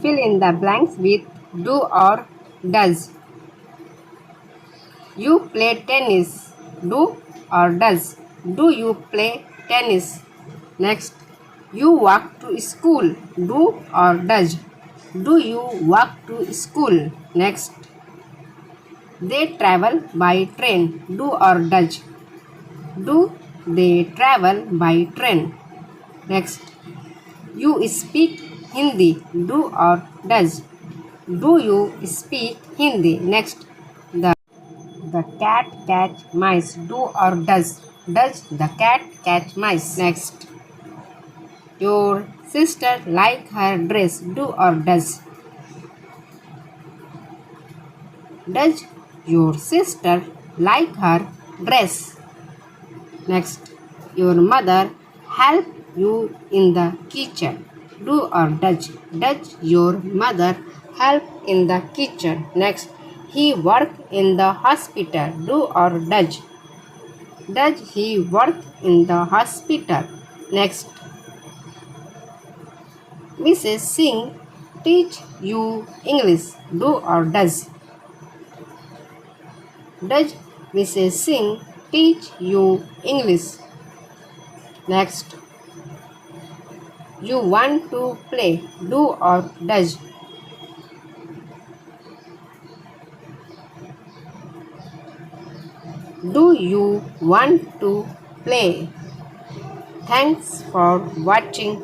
Fill in the blanks with do or does. You play tennis. Do or does. Do you play tennis? Next, you walk to school. Do or does. Do you walk to school? Next, they travel by train. Do or does. Do they travel by train? Next, you speak Hindi. Do or does. Do you speak Hindi? Next, the cat catch mice. Do or does. Does the cat catch mice? Next, your sister like her dress. Do or does. Does your sister like her dress? Next, your mother help you in the kitchen. Do or does. Does your mother help in the kitchen? Next, he work in the hospital. Do or does. Does he work in the hospital? Next, Mrs. Singh teach you English. Do or does. Does Mrs. Singh teach you English? Next, you want to play. Do or does. Do you want to play? Thanks for watching.